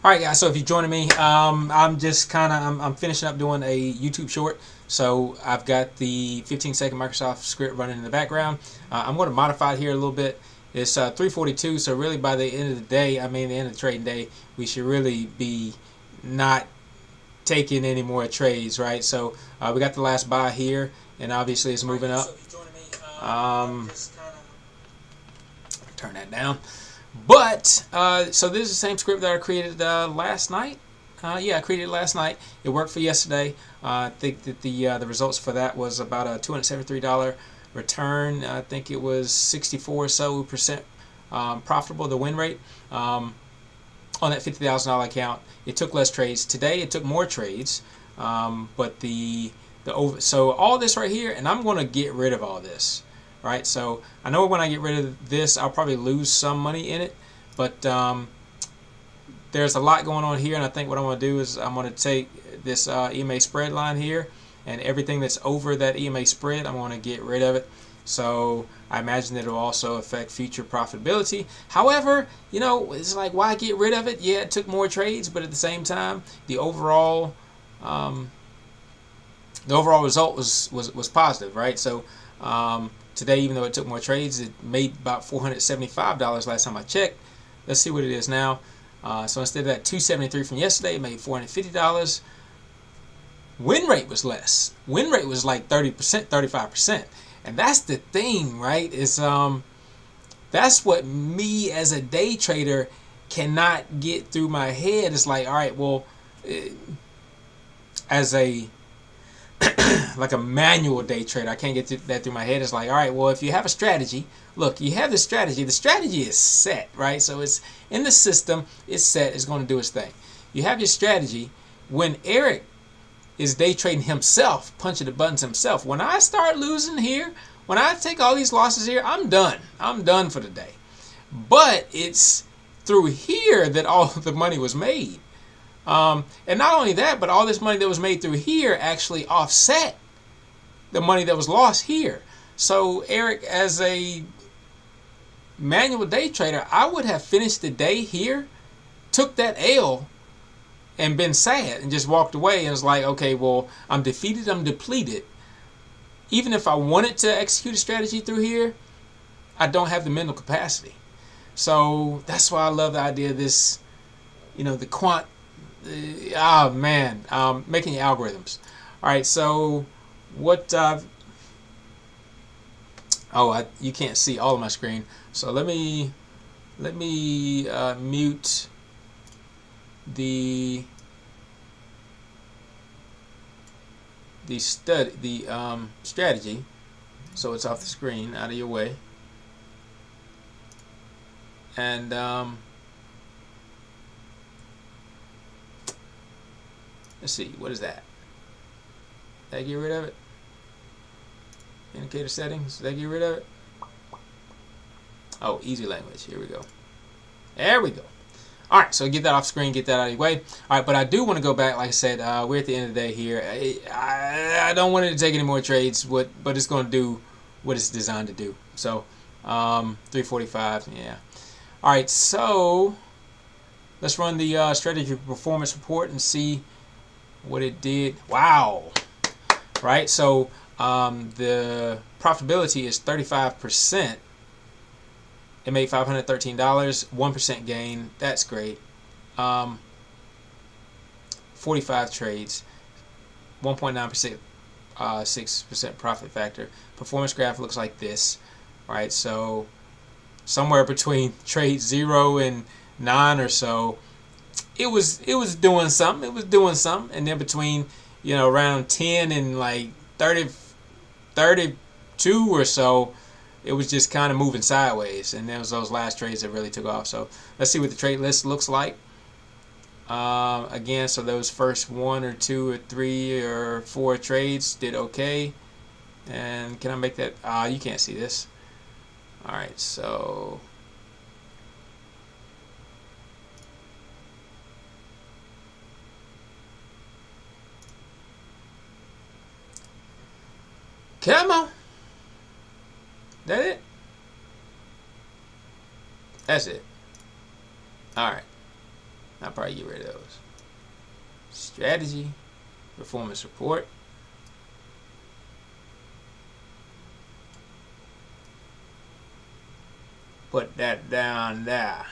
All right, guys. So if you're joining me, I'm just kind of I'm finishing up doing a YouTube short. So I've got the 15-second Microsoft script running in the background. I'm going to modify it here a little bit. It's 3:42, so really by the end of the day, the end of the trading day, we should really be not taking any more trades, right? So we got the last buy here, and obviously it's moving up. Turn that down. But so this is the same script that I created last night. Yeah, I created it last night. It worked for yesterday. I think that the results for that was about a $273 return. I think it was 64 or so percent profitable, the win rate on that $50,000 account. It took less trades today. It took more trades, but so all this right here, and I'm going to get rid of all this. Right, so I know when I get rid of this, I'll probably lose some money in it, but there's a lot going on here, and I think what I'm going to do is I'm going to take this EMA spread line here, and everything that's over that EMA spread, I'm going to get rid of it. So I imagine that it will also affect future profitability. However, you know, it's like, why get rid of it? Yeah, it took more trades, but at the same time, the overall result was positive, right? So today, even though it took more trades, it made about $475 last time I checked. Let's see what it is now. So instead of that $273 from yesterday, it made $450. Win rate was less. Win rate was like 30%, 35%. And that's the thing, right? Is that's what me as a day trader cannot get through my head. It's like, all right, well, as a like a manual day trader, I can't get that through my head. It's like, all right, well, if you have a strategy, look, you have the strategy is set, right? So it's in the system, it's set, it's going to do its thing. You have your strategy. When Eric is day trading himself, punching the buttons himself, when I start losing here, when I take all these losses here, I'm done. I'm done for the day. But it's through here that all the money was made. And not only that, but all this money that was made through here actually offset the money that was lost here. So Eric, as a manual day trader, I would have finished the day here, took that L, and been sad and just walked away and was like, okay, well, I'm defeated, I'm depleted. Even if I wanted to execute a strategy through here, I don't have the mental capacity. So that's why I love the idea of this, you know, the quant. Oh man, making your algorithms. All right, so what? You can't see all of my screen. So let me mute the strategy, so it's off the screen, out of your way, and let's see, what is that? Did I get rid of it? Indicator settings, did I get rid of it? Oh, easy language, here we go. There we go. All right, so get that off screen, get that out of your way. All right, but I do want to go back, like I said, we're at the end of the day here. I don't want it to take any more trades, but it's going to do what it's designed to do. So 345, yeah. All right, so let's run the strategy performance report and see what it did. Wow. Right, so the profitability is 35%. It made $513, 1% gain. That's great. 45 trades, 1.9%, 6% profit factor. Performance graph looks like this, right? So somewhere between trade 0 and 9 or so, it was doing something. It was doing something, and then between, you know, around 10 and like 32 or so, it was just kind of moving sideways, and there was those last trades that really took off. So let's see what the trade list looks like. Again, so those first 1 or 2 or 3 or 4 trades did okay. And can I make that? You can't see this. All right, so come on. That it? That's it. All right. I'll probably get rid of those. Strategy, performance report. Put that down there.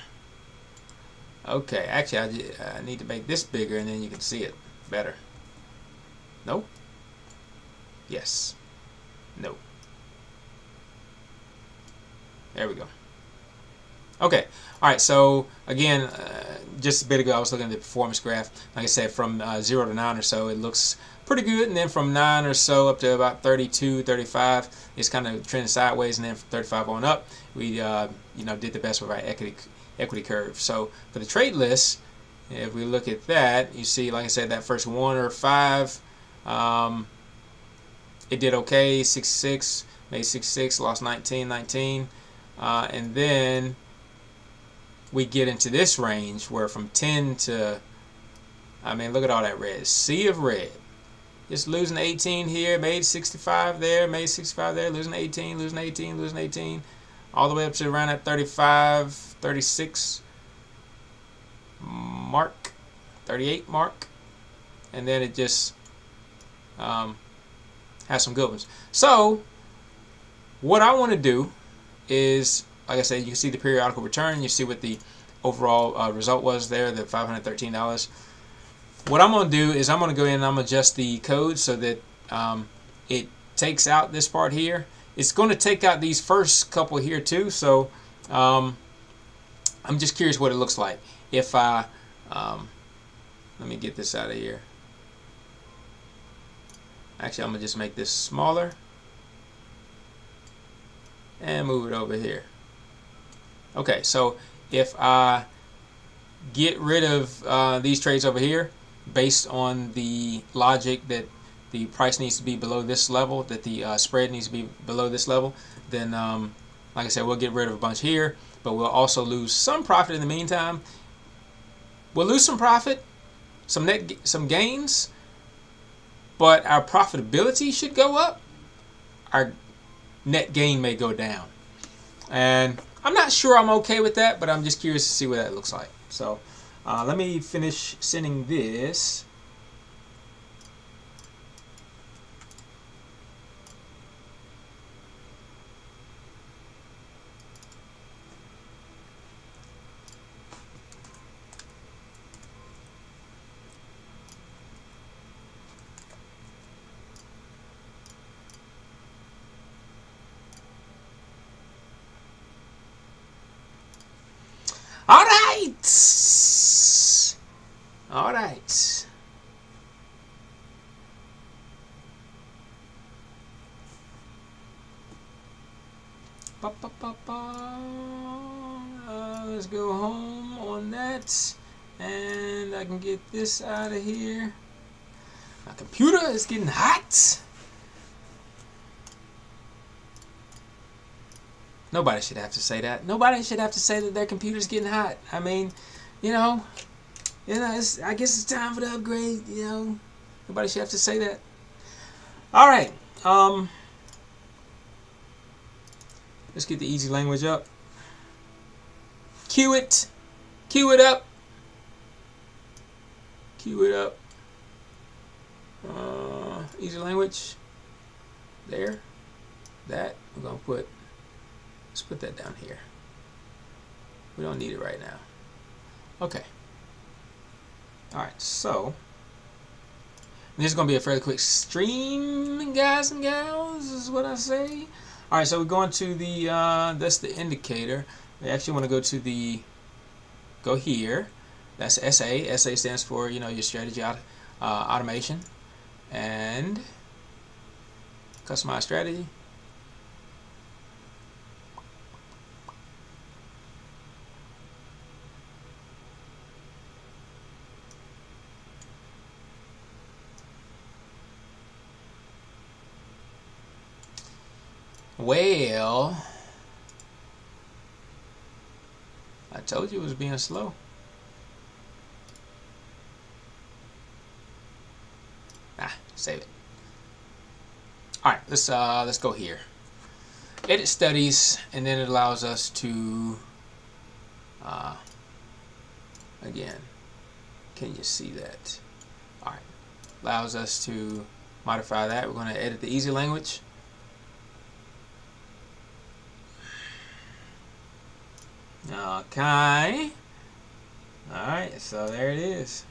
Okay, actually I need to make this bigger and then you can see it better. No? Yes. No. There we go. Okay. All right. So again, just a bit ago, I was looking at the performance graph. Like I said, from 0 to 9 or so, it looks pretty good. And then from 9 or so up to about 32, 35, it's kind of trending sideways. And then from 35 on up, we did the best with our equity curve. So for the trade list, if we look at that, you see, like I said, that first 1 or 5, it did okay. 66, made 66, lost 19. And then we get into this range where from 10 to, I mean, look at all that red. Sea of red. Just losing 18 here, made 65 there, made 65 there, losing 18, losing 18, losing 18. All the way up to around that 35, 36 mark, 38 mark. And then it just has some good ones. So, what I want to do is, like I said, you can see the periodical return. You see what the overall result was there, the $513. What I'm going to do is I'm going to go in and I'm going to adjust the code so that it takes out this part here. It's going to take out these first couple here too. So I'm just curious what it looks like. If I, let me get this out of here. Actually, I'm going to just make this smaller and move it over here. Okay, so if I get rid of these trades over here based on the logic that the price needs to be below this level, that the spread needs to be below this level, then like I said, we'll get rid of a bunch here, but we'll also lose some profit in the meantime. We'll lose some profit, some gains, but our profitability should go up. Our net gain may go down. And I'm not sure I'm okay with that, but I'm just curious to see what that looks like. So let me finish sending this. All right. Let's go home on that, and I can get this out of here. My computer is getting hot. Nobody should have to say that. Nobody should have to say that their computer's getting hot. I mean, I guess it's time for the upgrade. Nobody should have to say that. All right. Let's get the easy language up. Cue it. Cue it up. Cue it up. Easy language. There. That. We're going to put. Let's put that down here. We don't need it right now. Okay. Alright, so this is going to be a fairly quick stream, guys and gals, is what I say. Alright, so we're going to the, that's the indicator. We actually want to go to go here. That's SA. SA stands for, your strategy automation. And customize strategy. Well, I told you it was being slow. Save it. All right, let's go here. Edit studies, and then it allows us to again Can you see that? All right, allows us to modify that. We're going to edit the easy language. Okay. All right, so there it is.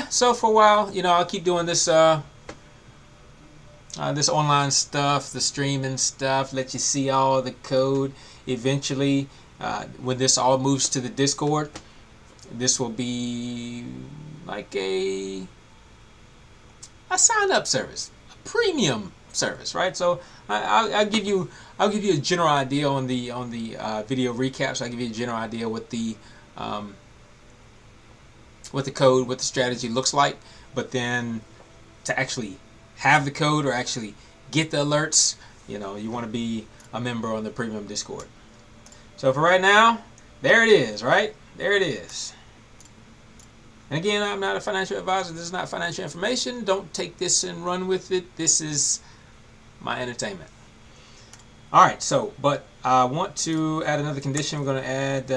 So for a while, you know, I'll keep doing this this online stuff, the streaming stuff, let you see all the code. Eventually, when this all moves to the Discord, this will be like a sign-up service, a premium service, right? So I'll give you a general idea on the video recaps. I'll give you a general idea what the code, what the strategy looks like, but then to actually have the code or actually get the alerts, you know, you want to be a member on the premium Discord. So for right now, there it is, right? There it is. And again, I'm not a financial advisor. This is not financial information. Don't take this and run with it. This is my entertainment. All right, so, but I want to add another condition. We're going to add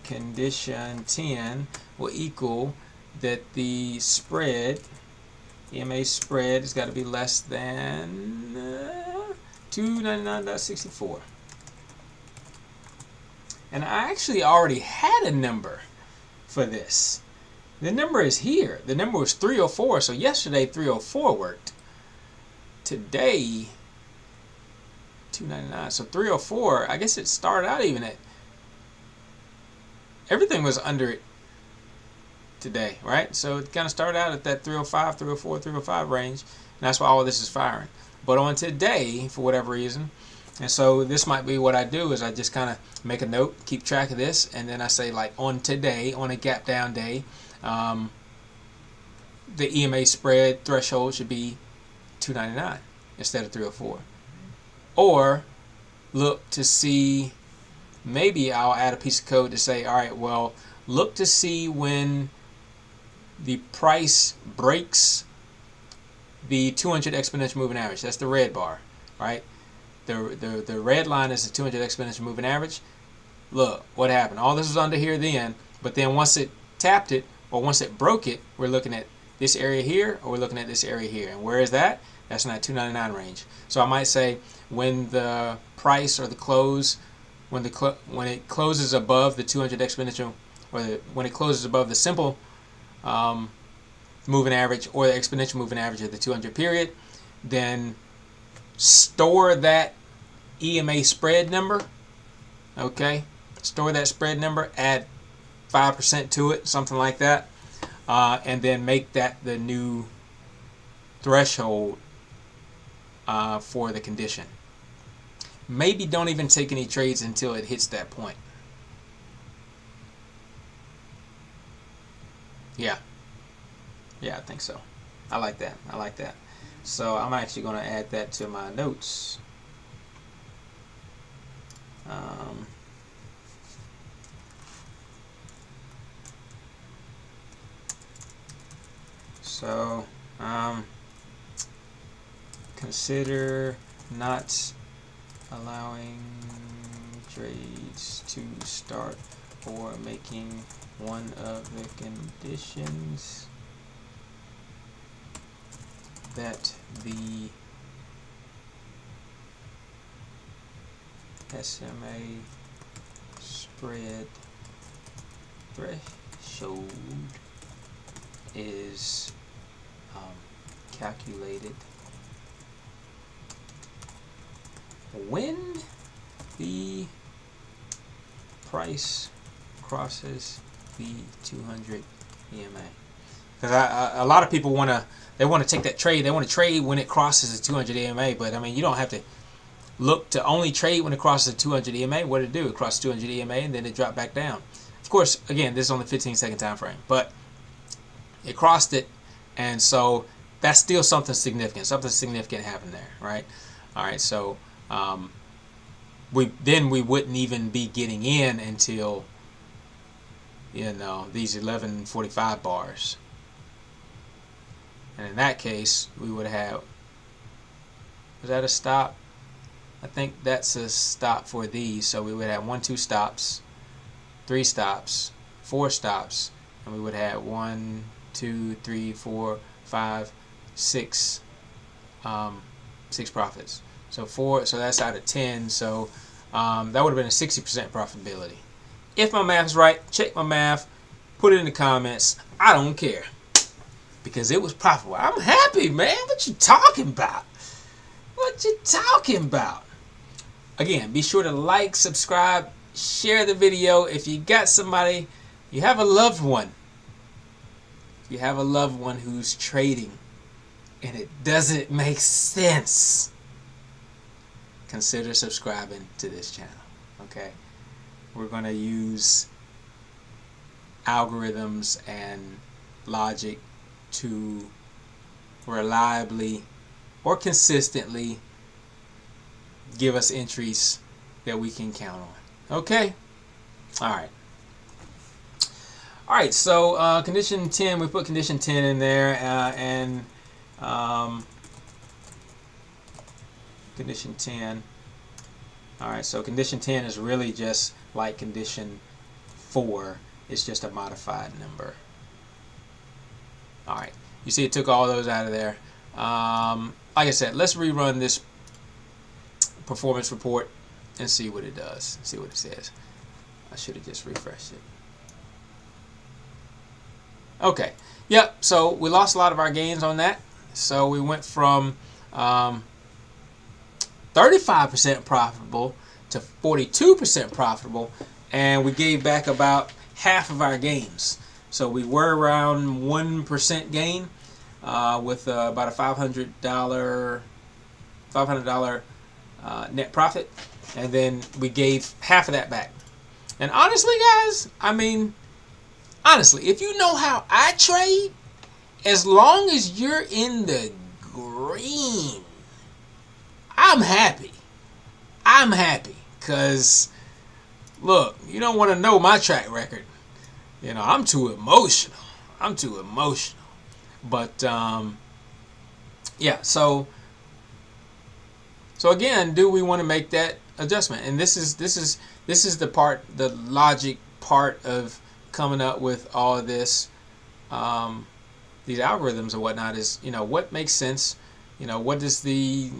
condition 10 will equal that the spread, EMA spread, has got to be less than 299.64. And I actually already had a number for this. The number is here. The number was 304. So yesterday 304 worked. Today 299. So 304. I guess it started out even at. Everything was under it today, right? So it kind of started out at that 305, 304, 305 range. And that's why all of this is firing. But on today, for whatever reason, and so this might be what I do is I just kind of make a note, keep track of this, and then I say like on today, on a gap down day, the EMA spread threshold should be 299 instead of 304. Or look to see, maybe I'll add a piece of code to say, all right, well, look to see when the price breaks the 200 exponential moving average. That's the red bar, right? The red line is the 200 exponential moving average. Look what happened. All this was under here then, but then once it tapped it, or once it broke it, we're looking at this area here, or we're looking at this area here. And where is that? That's in that 299 range. So I might say when the price or the close, when it closes above the 200 exponential, or when it closes above the simple moving average or the exponential moving average of the 200 period, then store that EMA spread number. Okay, store that spread number, add 5% to it, something like that, and then make that the new threshold for the condition. Maybe don't even take any trades until it hits that point. Yeah, I think so. I like that. I like that. So I'm actually going to add that to my notes. So consider not allowing trades to start or making one of the conditions that the SMA spread threshold is calculated when the price crosses the 200 EMA. Because a lot of people want to take that trade. They want to trade when it crosses the 200 EMA. But I mean, you don't have to look to only trade when it crosses the 200 EMA. What did it do? It crossed 200 EMA and then it dropped back down. Of course, again, this is only 15-second time frame, but it crossed it, and so that's still something significant. Something significant happened there, right? All right, so we wouldn't even be getting in until, you know, these 1145 bars. And in that case, we would have, was that a stop? I think that's a stop for these. So we would have 1, 2 stops, 3 stops, 4 stops, and we would have 1, 2, 3, 4, 5, 6, 6 profits. So that's out of 10. So that would have been a 60% profitability. If my math is right, check my math, put it in the comments. I don't care, because it was profitable. I'm happy, man. What you talking about? What you talking about? Again, be sure to like, subscribe, share the video. If you got somebody, you have a loved one. You have a loved one who's trading and it doesn't make sense, consider subscribing to this channel. Okay? We're going to use algorithms and logic to reliably or consistently give us entries that we can count on. Okay? Alright. Alright, so condition 10, we put condition 10 in there, and condition 10. Alright, so condition 10 is really just like condition 4. It's just a modified number. Alright, you see it took all those out of there. Like I said, let's rerun this performance report and see what it does, see what it says. I should have just refreshed it. Okay, yep, so we lost a lot of our gains on that. So we went from 35% profitable to 42% profitable, and we gave back about half of our gains. So we were around 1% gain with about a $500 net profit, and then we gave half of that back. And honestly, guys, I mean, honestly, if you know how I trade, as long as you're in the green, I'm happy. I'm happy, because look, you don't want to know my track record. You know, I'm too emotional. I'm too emotional. But yeah, so again, do we want to make that adjustment? And this is the part, the logic part of coming up with all of this, these algorithms and whatnot, is, you know, what makes sense. You know, what does the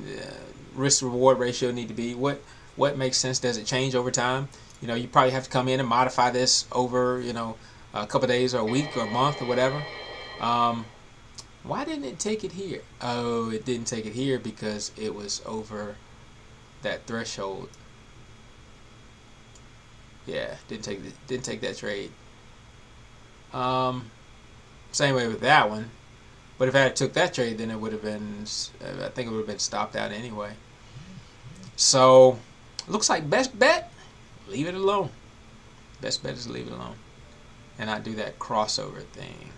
risk reward ratio need to be? What makes sense? Does it change over time? You know, you probably have to come in and modify this over, you know, a couple of days or a week or a month or whatever. Why didn't it take it here? Oh, it didn't take it here because it was over that threshold. Yeah, didn't take that trade. Same way with that one. But if I had took that trade, then it would have been, I think it would have been stopped out anyway. So, looks like best bet, leave it alone. Best bet is leave it alone and not do that crossover thing.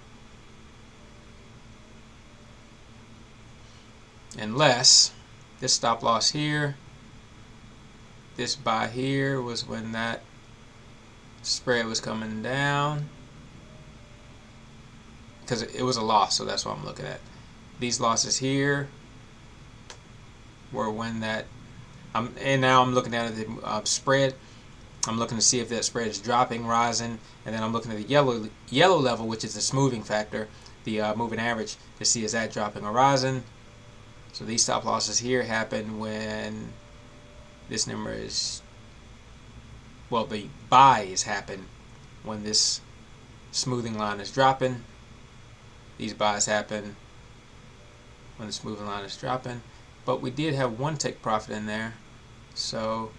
Unless this stop loss here, this buy here was when that spread was coming down, because it was a loss, so that's what I'm looking at. These losses here were when that, and now I'm looking at the spread. I'm looking to see if that spread is dropping, rising, and then I'm looking at the yellow level, which is the smoothing factor, the moving average, to see is that dropping or rising. So these stop losses here happen when this number is, well, the buys happen when this smoothing line is dropping. These buys happen when the smoothing line is dropping. But we did have one take profit in there. So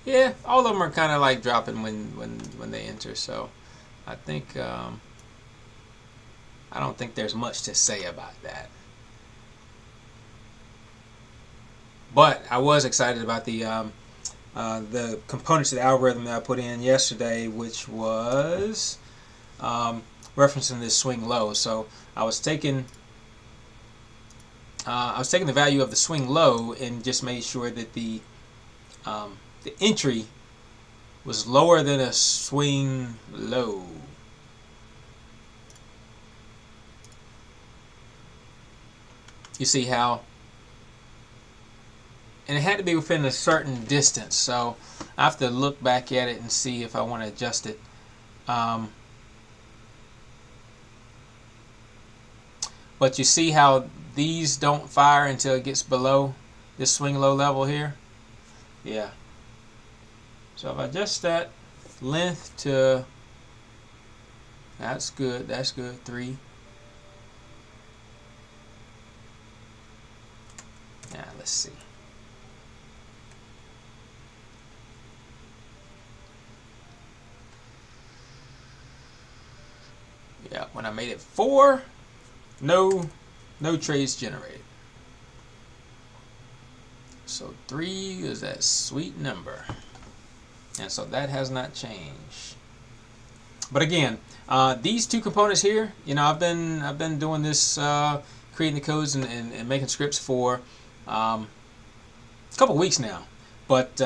yeah, all of them are kind of like dropping when they enter. So I think I don't think there's much to say about that. But I was excited about the components of the algorithm that I put in yesterday, which was referencing this swing low. So I was taking the value of the swing low and just made sure that the entry was lower than a swing low. You see how, and it had to be within a certain distance, so I have to look back at it and see if I want to adjust it. But you see how these don't fire until it gets below this swing low level here? Yeah. So if I adjust that length to, that's good, 3. Now let's see. Yeah, when I made it 4, no trades generated. So 3 is that sweet number, and so that has not changed. But again, these two components here, you know, I've been doing this, creating the codes and making scripts for a couple weeks now. But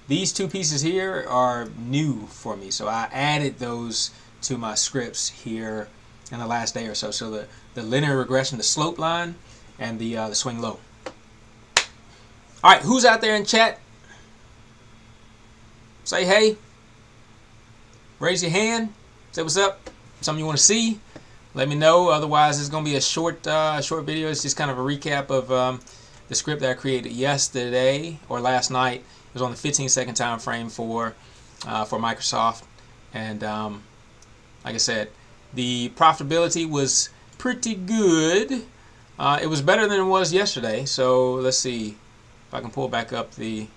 these two pieces here are new for me, so I added those to my scripts here in the last day or so. So the linear regression, the slope line, and the swing low. All right, who's out there in chat? Say hey. Raise your hand. Say what's up. Something you want to see? Let me know. Otherwise, it's going to be a short video. It's just kind of a recap of the script that I created yesterday or last night. It was on the 15-second time frame for Microsoft, and like I said, the profitability was pretty good. It was better than it was yesterday. So let's see if I can pull back up the.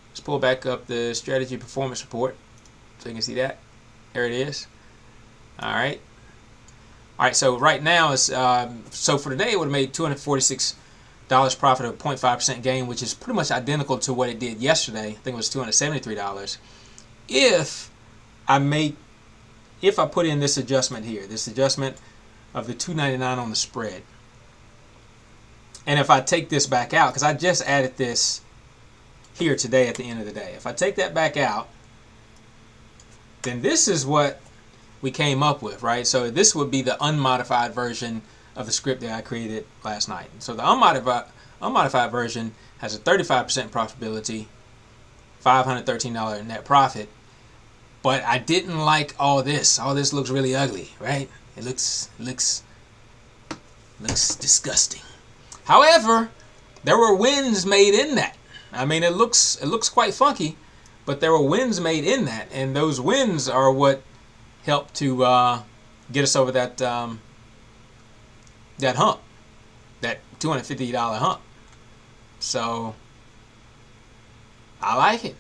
Let's pull back up the strategy performance report so you can see that. There it is. All right. So right now is so for today it would have made $246 profit, of 0.5% gain, which is pretty much identical to what it did yesterday. I think it was $273. If I put in this adjustment here, this adjustment of the $2.99 on the spread, and if I take this back out, because I just added this here today at the end of the day, if I take that back out, then this is what we came up with, right? So this would be the unmodified version of the script that I created last night. So the unmodified version has a 35% profitability, $513 net profit. But I didn't like all this. All this looks really ugly, right? It looks disgusting. However, there were wins made in that. I mean, it looks quite funky, but there were wins made in that, and those wins are what helped to get us over that that hump, that $250 hump. So I like it.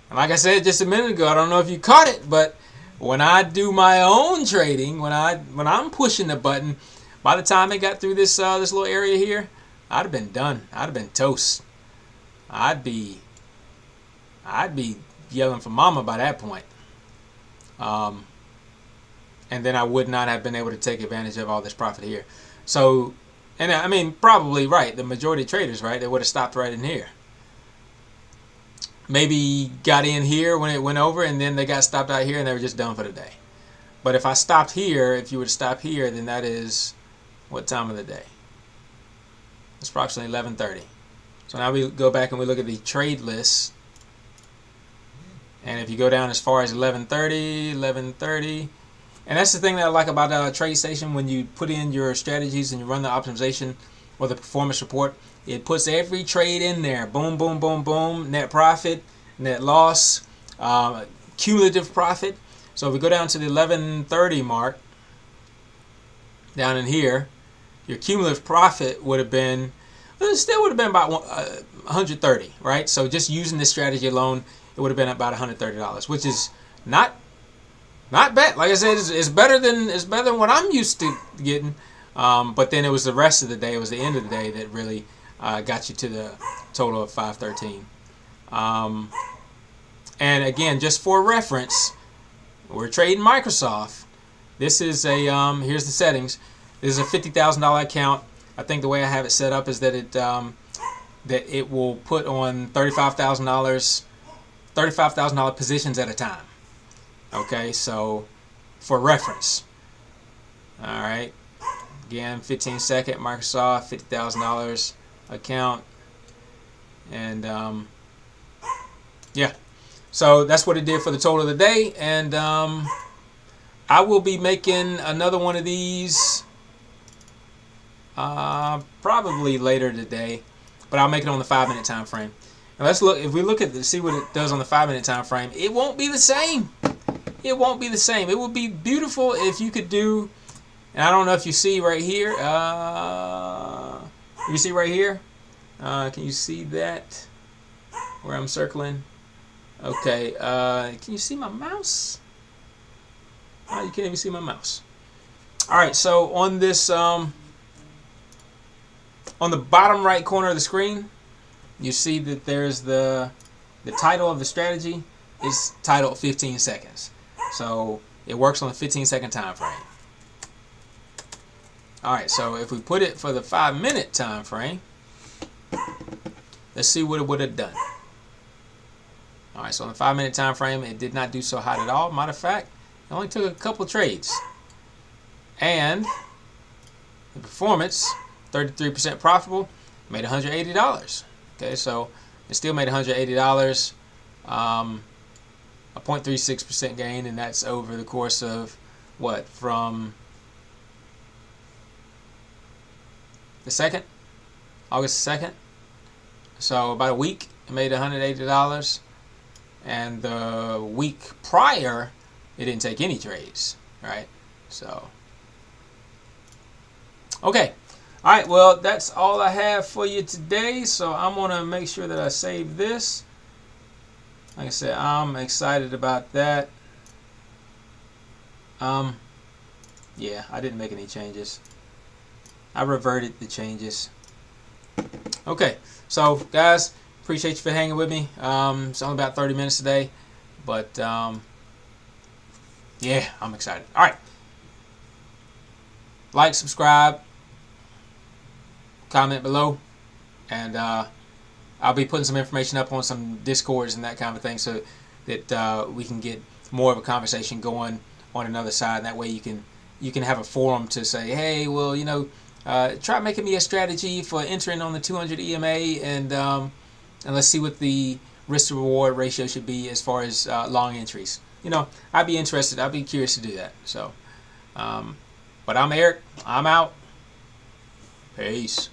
And like I said just a minute ago, I don't know if you caught it, but when I do my own trading, when I'm pushing the button, by the time it got through this this little area here, I'd have been done. I'd have been toast. I'd be yelling for mama by that point. And then I would not have been able to take advantage of all this profit here. So, and I mean, probably right. The majority of traders, right, they would have stopped right in here. Maybe got in here when it went over, and then they got stopped out here, and they were just done for the day. But if I stopped here, if you were to stop here, then that is what time of the day? It's approximately 11:30. So now we go back and we look at the trade list. And if you go down as far as 11:30, and that's the thing that I like about TradeStation. When you put in your strategies and you run the optimization or the performance report, it puts every trade in there. Boom, boom, boom, boom. Net profit, net loss, cumulative profit. So if we go down to the 11:30 mark, down in here, your cumulative profit would have been, it still would have been about 130, right? So just using this strategy alone, it would have been about $130, which is not bad. Like I said, it's better than what I'm used to getting. But then it was the rest of the day, it was the end of the day that really got you to the total of 513. And again, just for reference, we're trading Microsoft. This is a here's the settings. This is a $50,000 account. I think the way I have it set up is that it will put on $35,000 positions at a time. Okay, so for reference, All right. Again, 15-second Microsoft, $50,000 account, and yeah. So that's what it did for the total of the day, and I will be making another one of these probably later today, but I'll make it on the 5-minute time frame. And let's look. If we look at see what it does on the 5-minute time frame, it won't be the same. It won't be the same. It would be beautiful if you could do. And I don't know if you see right here. You see right here? Can you see that? Where I'm circling? Okay. Can you see my mouse? Oh, you can't even see my mouse. All right. So on this, on the bottom right corner of the screen, you see that there's the title of the strategy is titled 15 seconds. So it works on the 15-second time frame. All right, so if we put it for the 5-minute time frame, let's see what it would have done. All right, so on the 5-minute time frame, it did not do so hot at all. Matter of fact, it only took a couple trades. And the performance, 33% profitable, made $180. Okay, so it still made $180, a 0.36% gain, and that's over the course of what, from the 2nd, August 2nd. So about a week, it made $180, and the week prior, it didn't take any trades, right? So, okay. All right, well, that's all I have for you today. So I'm going to make sure that I save this. Like I said, I'm excited about that. Yeah, I didn't make any changes. I reverted the changes. Okay, so guys, appreciate you for hanging with me. It's only about 30 minutes today, but yeah, I'm excited. All right, like, subscribe, comment below, and I'll be putting some information up on some Discords and that kind of thing, so that we can get more of a conversation going on another side. And that way you can have a forum to say, hey, well, you know, try making me a strategy for entering on the 200 EMA, and let's see what the risk to reward ratio should be as far as long entries. You know, I'd be interested. I'd be curious to do that. So, but I'm Eric. I'm out. Peace.